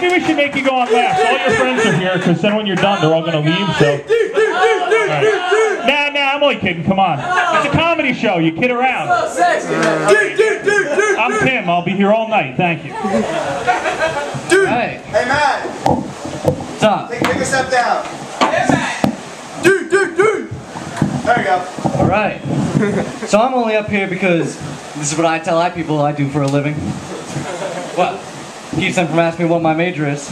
maybe we should make you go on last. All your friends are here, because then when you're done, they're all going to leave, so... Right. Nah, I'm only kidding, come on. It's a comedy show, you kid around. I'm Tim, I'll be here all night, thank you. Dude! Hey. Hey, Matt! What's up? Take a step down. Hey, Matt! Dude! There we go. Alright. So I'm only up here because this is what I tell people I do for a living. Well, keeps them from asking me what my major is.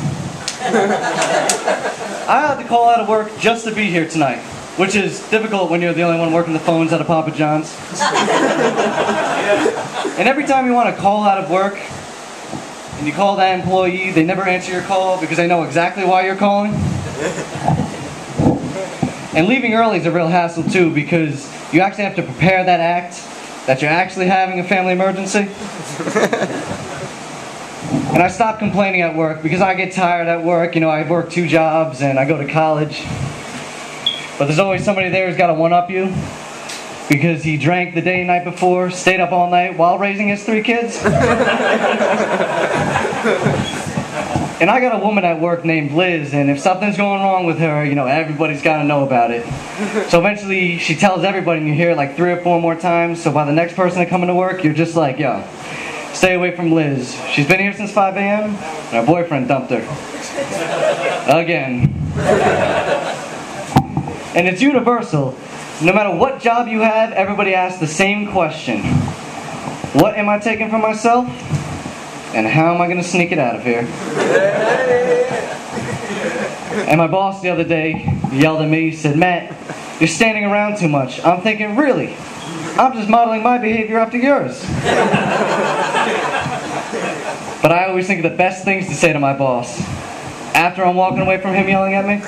I had to call out of work just to be here tonight, which is difficult when you're the only one working the phones at a Papa John's. And every time you want to call out of work, and you call that employee, they never answer your call because they know exactly why you're calling. And leaving early is a real hassle too, because you actually have to prepare that act that you're actually having a family emergency. And I stopped complaining at work because I get tired at work. You know, I work 2 jobs and I go to college. But there's always somebody there who's got to one-up you because he drank the day and night before, stayed up all night while raising his 3 kids. And I got a woman at work named Liz, and if something's going wrong with her, you know, everybody's got to know about it. So eventually she tells everybody, and you hear it like 3 or 4 more times, so by the next person to come into work, you're just like, yo, stay away from Liz. She's been here since 5 a.m., and her boyfriend dumped her. Again. And it's universal. No matter what job you have, everybody asks the same question. What am I taking for myself? And how am I going to sneak it out of here? And my boss the other day yelled at me, he said, Matt, you're standing around too much. I'm thinking, really? I'm just modeling my behavior after yours. But I always think of the best things to say to my boss after I'm walking away from him yelling at me.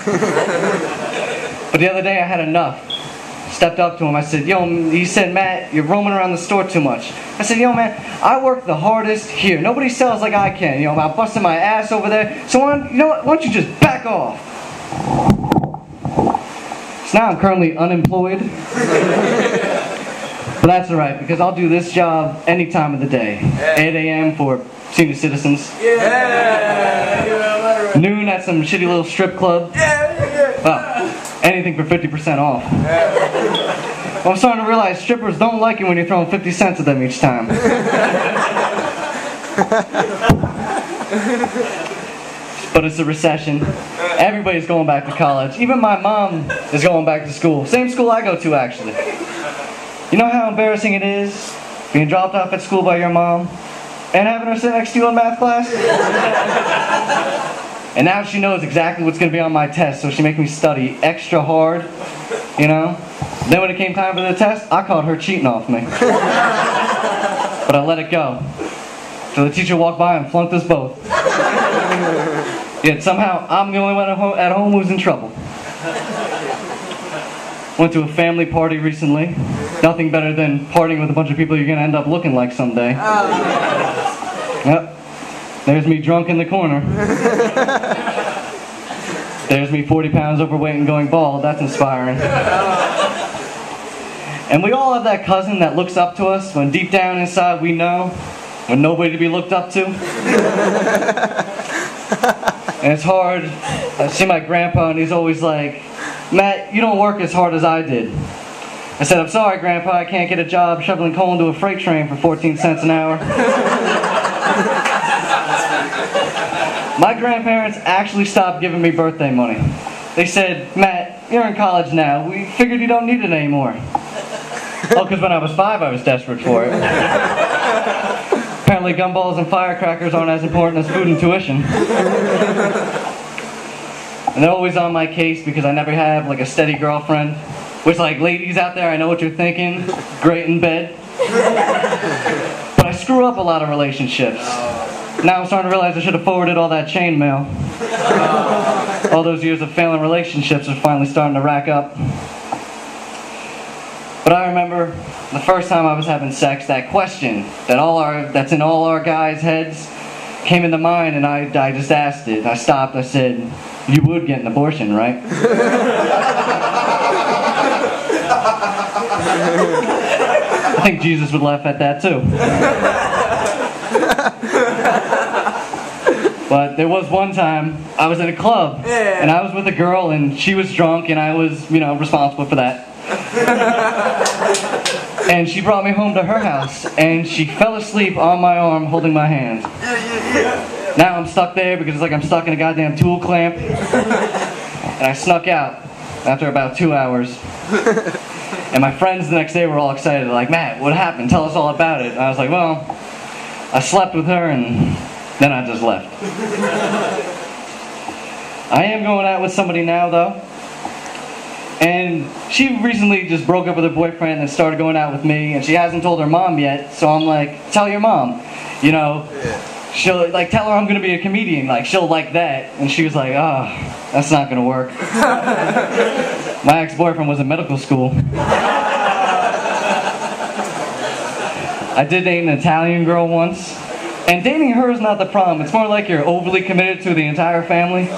But the other day I had enough. Stepped up to him, I said, yo, he said, Matt, you're roaming around the store too much. I said, yo, man, I work the hardest here. Nobody sells like I can. You know, I'm busting my ass over there. So, you know what, why don't you just back off? So now I'm currently unemployed. But that's alright, because I'll do this job any time of the day. 8 a.m. for senior citizens. Noon at some shitty little strip club. Well, anything for 50% off. Well, I'm starting to realize strippers don't like it when you're throwing 50 cents at them each time. But it's a recession. Everybody's going back to college. Even my mom is going back to school. Same school I go to, actually. You know how embarrassing it is being dropped off at school by your mom and having her sit next to you in math class? And now she knows exactly what's going to be on my test, so she makes me study extra hard, you know? Then when it came time for the test, I caught her cheating off me. But I let it go. So the teacher walked by and flunked us both. Yet somehow, I'm the only one at home who's in trouble. Went to a family party recently. Nothing better than partying with a bunch of people you're going to end up looking like someday. Yep. There's me drunk in the corner. There's me 40 pounds overweight and going bald. That's inspiring. And we all have that cousin that looks up to us when deep down inside we know we're nobody to be looked up to. And it's hard. I see my grandpa and he's always like, Matt, you don't work as hard as I did. I said, I'm sorry, Grandpa, I can't get a job shoveling coal into a freight train for 14 cents an hour. My grandparents actually stopped giving me birthday money. They said, Matt, you're in college now. We figured you don't need it anymore. Oh, because when I was 5, I was desperate for it. Apparently gumballs and firecrackers aren't as important as food and tuition. And they're always on my case because I never have like a steady girlfriend. Which, like, ladies out there, I know what you're thinking. Great in bed. But I screw up a lot of relationships. Now I'm starting to realize I should have forwarded all that chain mail. All those years of failing relationships are finally starting to rack up. But I remember the first time I was having sex, that question that's in all our guys' heads came into mind, and I just asked it. I stopped, I said, you would get an abortion, right? I think Jesus would laugh at that too. But there was one time I was in a club, and I was with a girl, and she was drunk, and I was, responsible for that. And she brought me home to her house, and she fell asleep on my arm holding my hand. Now I'm stuck there because it's like I'm stuck in a goddamn tool clamp. And I snuck out after about 2 hours. And my friends the next day were all excited, like, Matt, what happened? Tell us all about it. And I was like, well, I slept with her and then I just left. I am going out with somebody now, though. And she recently just broke up with her boyfriend and started going out with me, and she hasn't told her mom yet, so I'm like, tell your mom. She'll, like, tell her I'm going to be a comedian, like, she'll like that. And she was like, oh, that's not going to work. My ex-boyfriend was in medical school. I did date an Italian girl once, and dating her is not the problem. It's more like you're overly committed to the entire family.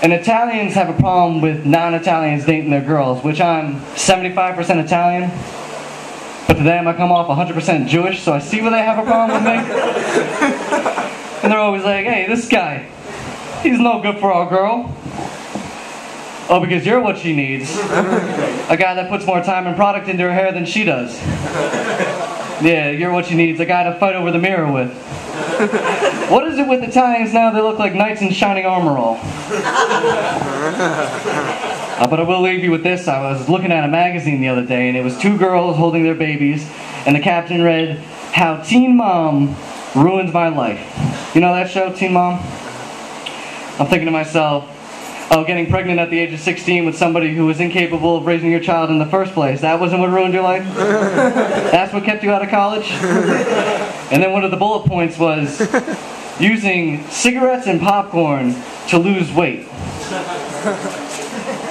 And Italians have a problem with non-Italians dating their girls, which I'm 75% Italian, but to them I come off 100% Jewish, so I see where they have a problem with me. And they're always like, hey, this guy, he's no good for our girl. Oh, because you're what she needs. A guy that puts more time and product into her hair than she does. Yeah, you're what she needs, a guy to fight over the mirror with. What is it with Italians now? They look like knights in shining armor all. But I will leave you with this. I was looking at a magazine the other day, and it was 2 girls holding their babies, and the caption read, How Teen Mom Ruined My Life. You know that show, Teen Mom? I'm thinking to myself, oh, getting pregnant at the age of 16 with somebody who was incapable of raising your child in the first place, that wasn't what ruined your life? That's what kept you out of college? And then one of the bullet points was using cigarettes and popcorn to lose weight.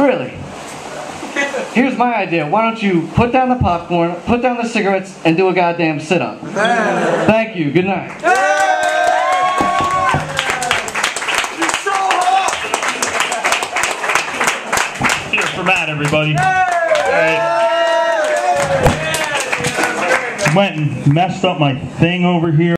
Really? Here's my idea. Why don't you put down the popcorn, put down the cigarettes, and do a goddamn sit-up? Thank you. Good night. Cheers for Matt, everybody. Went and messed up my thing over here.